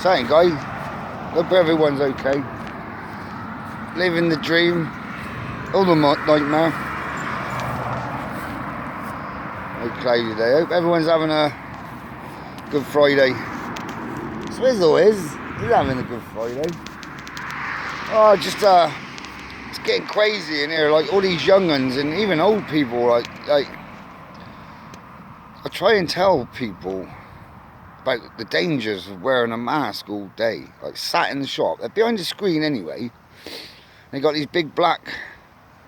Saying, guys, hope everyone's okay. Living the dream. All the nightmare. Very cloudy day. Hope everyone's having a good Friday. Swizzle is. He's having a good Friday. Oh, just it's getting crazy in here. Like all these young uns and even old people. Like I try and tell people about the dangers of wearing a mask all day. Like sat in the shop. They're behind the screen anyway. They got these big black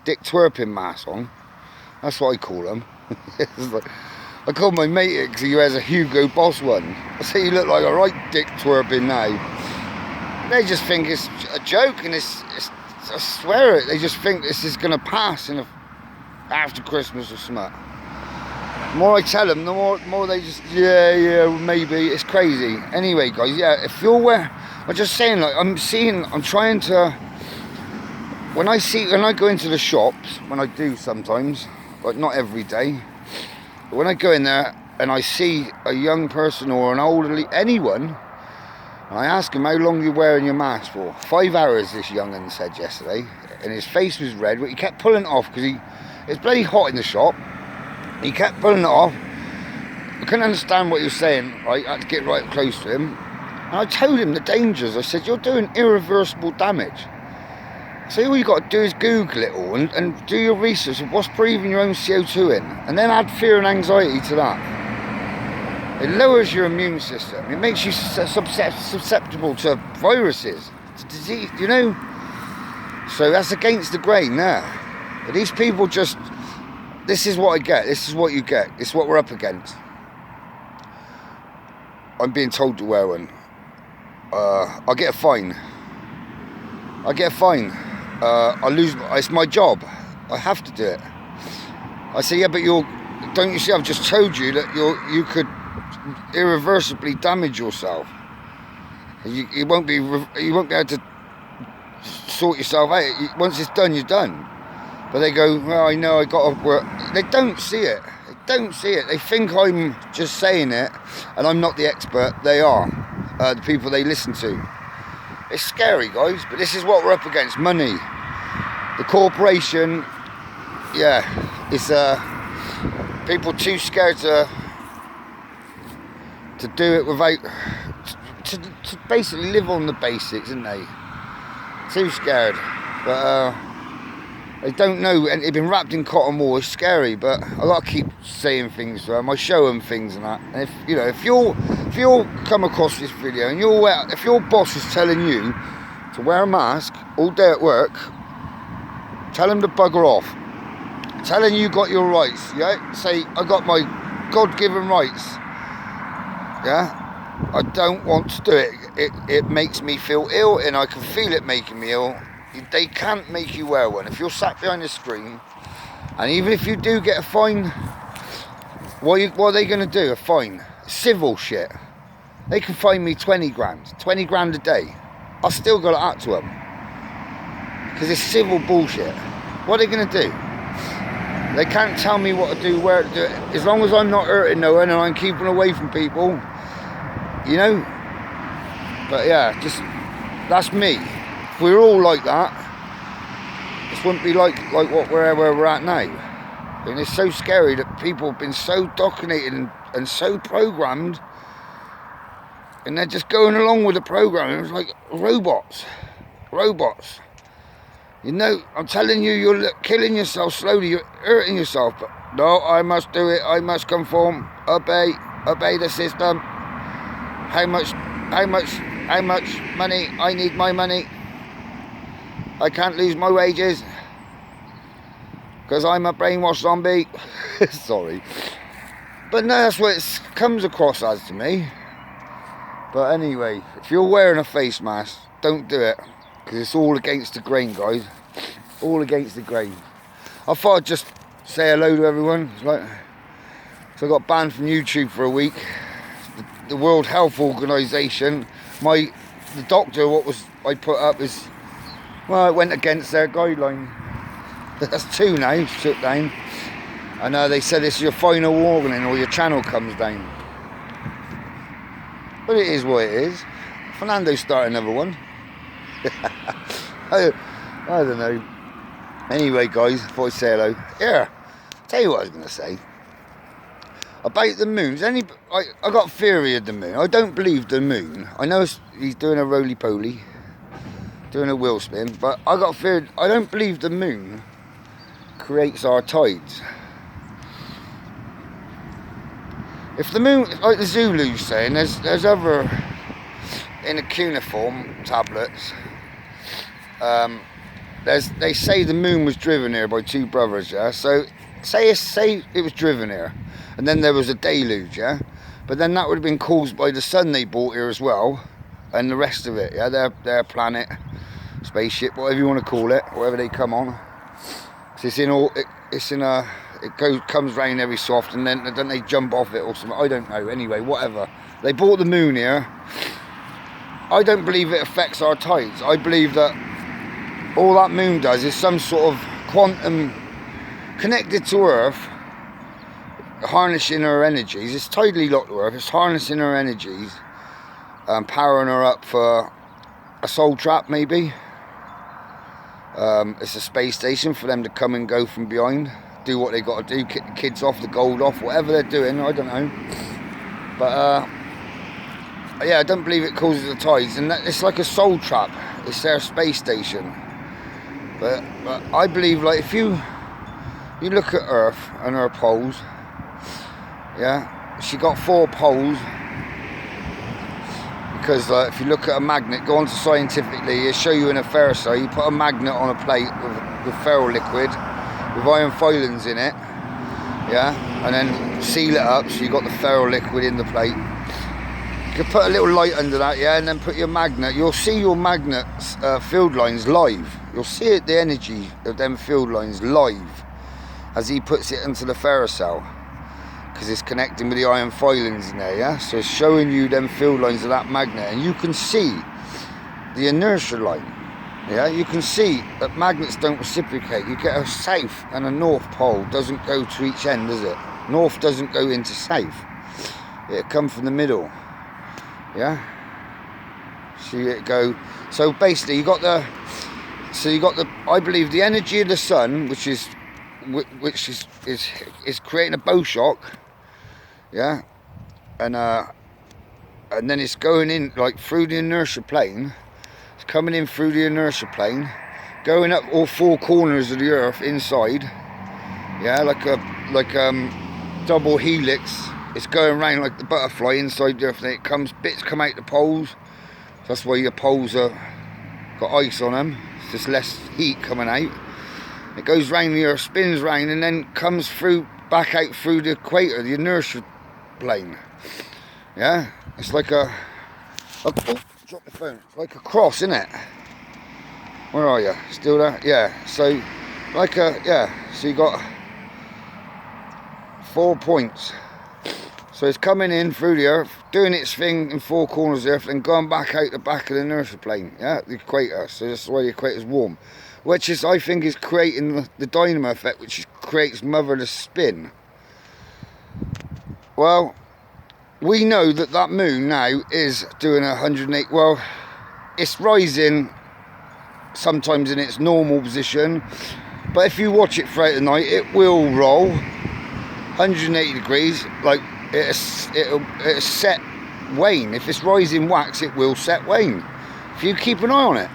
dick twerping masks on. That's what I call them. I call my mate it because he wears a Hugo Boss one. I say you look like a right dick twerping now. They just think it's a joke, and it's I swear it. They just think this is gonna pass after Christmas or something. The more I tell them, the more they just yeah maybe. It's crazy. Anyway, guys, yeah. If you're I'm just saying, like I'm trying to. When I go into the shops, when I do sometimes, like not every day, but when I go in there and I see a young person or an elderly, anyone, and I ask him, how long are you wearing your mask for? 5 hours, this young'un said yesterday, and his face was red, but he kept pulling it off because it's bloody hot in the shop. He kept pulling it off. I couldn't understand what he was saying, right? I had to get right up close to him. And I told him the dangers. I said, you're doing irreversible damage. So all you got to do is Google it all and do your research of what's breathing your own CO2 in, and then add fear and anxiety to that. It lowers your immune system. It makes you susceptible to viruses, to disease, you know. So that's against the grain there. But these people just, this is what I get. This is what you get. This is what we're up against. I'm being told to wear one. I'll get a fine. I lose. It's my job. I have to do it. I say, yeah, but don't you see? I've just told you that you could irreversibly damage yourself. You won't be able to sort yourself out. Once it's done, you're done. But they go, well, I know I got to work. They don't see it. They think I'm just saying it, and I'm not the expert. They are the people they listen to. It's scary, guys, but this is what we're up against. Money. The corporation, yeah, it's people too scared to do it without, to basically live on the basics, isn't they? Too scared, but they don't know, and they've been wrapped in cotton wool. It's scary, but I gotta keep saying things to them. I show them things and that. And if you'll come across this video and if your boss is telling you to wear a mask all day at work, tell him to bugger off. Tell him you got your rights. Yeah, say I got my God-given rights. Yeah, I don't want to do it. It makes me feel ill, and I can feel it making me ill. They can't make you wear one. If you're sat behind the screen, and even if you do get a fine, what are they going to do? A fine? Civil shit. They can fine me 20 grand a day. I still got it out to them because it's civil bullshit. What are they going to do? They can't tell me what to do, where to do it, as long as I'm not hurting no one and I'm keeping away from people, you know. But yeah, just that's me. If we were all like that, this wouldn't be like where we're at now. And it's so scary that people have been so indoctrinated and so programmed, and they're just going along with the program. It's like robots. You know, I'm telling you, you're killing yourself slowly. You're hurting yourself. But no, I must do it. I must conform. Obey the system. How much money? I need my money. I can't lose my wages because I'm a brainwashed zombie. Sorry. But no, that's what it comes across as to me. But anyway, if you're wearing a face mask, don't do it. Because it's all against the grain, guys. All against the grain. I thought I'd just say hello to everyone. So I got banned from YouTube for a week. The World Health Organization, the doctor, what was I put up is, well, it went against their guideline. That's 2 now, shut down. And they said this is your final warning or your channel comes down. But it is what it is. Fernando started another one. I don't know. Anyway, guys, before I say hello, here, tell you what I was going to say. About the moon. I got a theory of the moon. I don't believe the moon. I know he's doing a roly-poly, doing a wheel spin, but I got a theory. I don't believe the moon creates our tides. If the moon, like the Zulu's saying, there's other, in the cuneiform tablets, they say the moon was driven here by two brothers, yeah? So, say it was driven here, and then there was a deluge, yeah? But then that would have been caused by the sun they brought here as well, and the rest of it, yeah? Their planet, spaceship, whatever you want to call it, whatever they come on. So it comes round every so often, and then they jump off it or something. I don't know. Anyway, whatever. They brought the moon here. I don't believe it affects our tides. I believe that all that moon does is some sort of quantum connected to Earth, harnessing her energies. It's tidally locked to Earth. It's harnessing her energies, powering her up for a soul trap, maybe. It's a space station for them to come and go from behind, do what they got to do, kick the kids off, the gold off, whatever they're doing, I don't know. But yeah, I don't believe it causes the tides, and it's like a soul trap. It's their space station. But I believe, like, if you look at Earth and her poles, yeah, she got 4 poles. Because if you look at a magnet, go on to scientifically, they show you in a ferrocell, you put a magnet on a plate with ferro liquid with iron filings in it, yeah, and then seal it up so you got the ferro liquid in the plate. You can put a little light under that, yeah, and then put your magnet. You'll see your magnet's field lines live. You'll see it, the energy of them field lines live as he puts it into the ferrocell, because it's connecting with the iron filings in there, yeah? So it's showing you them field lines of that magnet, and you can see the inertia line, yeah? You can see that magnets don't reciprocate. You get a south and a north pole, doesn't go to each end, does it? North doesn't go into south. It comes from the middle, yeah? See it go. So basically you got the, I believe the energy of the sun, which is creating a bow shock, yeah, and then it's going in like through the inertia plane. It's coming in through the inertia plane, going up all 4 corners of the Earth inside, yeah, like double helix. It's going around like the butterfly inside the Earth, and it comes, bits come out the poles. That's why your poles are got ice on them. It's just less heat coming out. It goes round the Earth, spins round, and then comes through, back out through the equator, the inertia plane. Yeah, it's like oh, drop the phone. It's like a cross, isn't it? Where are you? Still there? Yeah. So, so you got 4 points. So it's coming in through the Earth, doing its thing in 4 corners of the Earth, and going back out the back of the inertia plane. Yeah, the equator. So that's why the equator's warm. Which is, I think, is creating the dynamo effect, which creates motherless spin. Well, we know that moon now is doing 108. Well, it's rising sometimes in its normal position, but if you watch it throughout the night, it will roll 180 degrees. Like it'll set wane. If it's rising wax, it will set wane. If you keep an eye on it.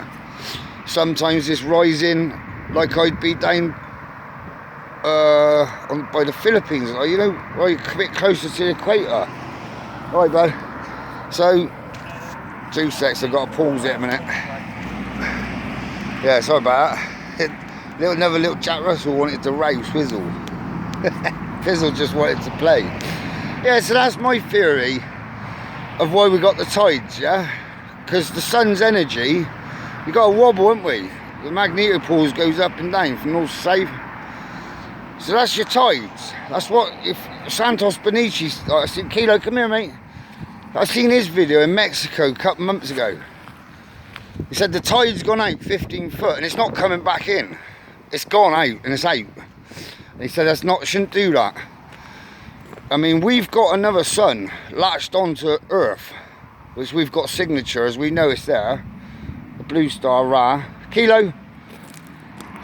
Sometimes it's rising, like I'd be down by the Philippines, you know, right a bit closer to the equator. Right, bud. So, 2 secs, I've got to pause it a minute. Yeah, sorry about that. Another little Jack Russell wanted to rouse Fizzle. Fizzle just wanted to play. Yeah, so that's my theory of why we got the tides, yeah? Because the sun's energy, you got a wobble, haven't we? The magnetopoles goes up and down from north to south. So that's your tides. That's what, if Santos Benici, I said, Kilo, come here, mate. I seen his video in Mexico a couple months ago. He said the tide's gone out 15 foot and it's not coming back in. It's gone out and it's out. And he said shouldn't do that. I mean, we've got another sun latched onto Earth. which we've got signatures, we know it's there. The blue star, Ra. Kilo.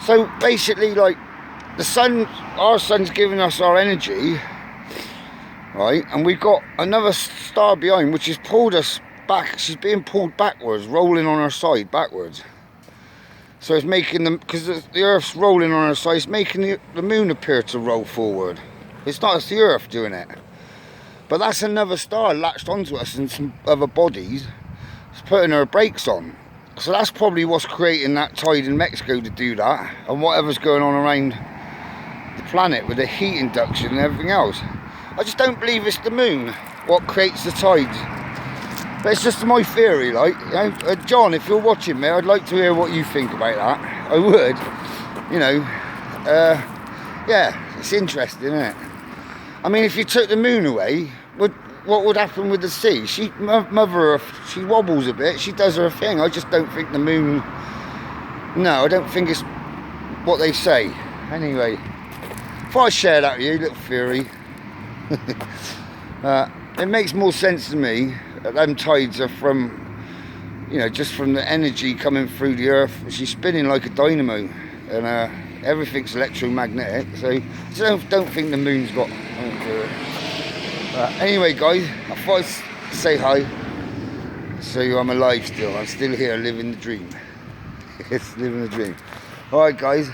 So basically, like, the sun, our sun's giving us our energy, right? And we've got another star behind, which has pulled us back. She's being pulled backwards, rolling on her side backwards. So it's making them, because the Earth's rolling on her side, it's making the moon appear to roll forward. It's not, it's the Earth doing it. But that's another star latched onto us and some other bodies. It's putting her brakes on. So that's probably what's creating that tide in Mexico to do that. And whatever's going on around the planet with the heat induction and everything else. I just don't believe it's the moon what creates the tides. But it's just my theory, like, you know. John, if you're watching me, I'd like to hear what you think about that. I would, you know. Yeah, it's interesting, isn't it? I mean, if you took the moon away, what would happen with the sea? Mother Earth, she wobbles a bit, she does her thing. I just don't think the moon, no, I don't think it's what they say. Anyway, if I share that with you, little theory, it makes more sense to me that them tides are from, you know, just from the energy coming through the Earth. She's spinning like a dynamo, and everything's electromagnetic, so I don't think the moon's got anything to do with it. Anyway, guys, I thought I'd say hi, so I'm alive still. I'm still here, living the dream. It's living the dream. Alright, guys,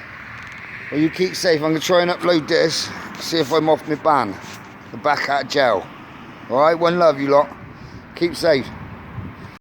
well, you keep safe. I'm going to try and upload this, see if I'm off my ban. I'm back out of jail. Alright, one love, you lot. Keep safe.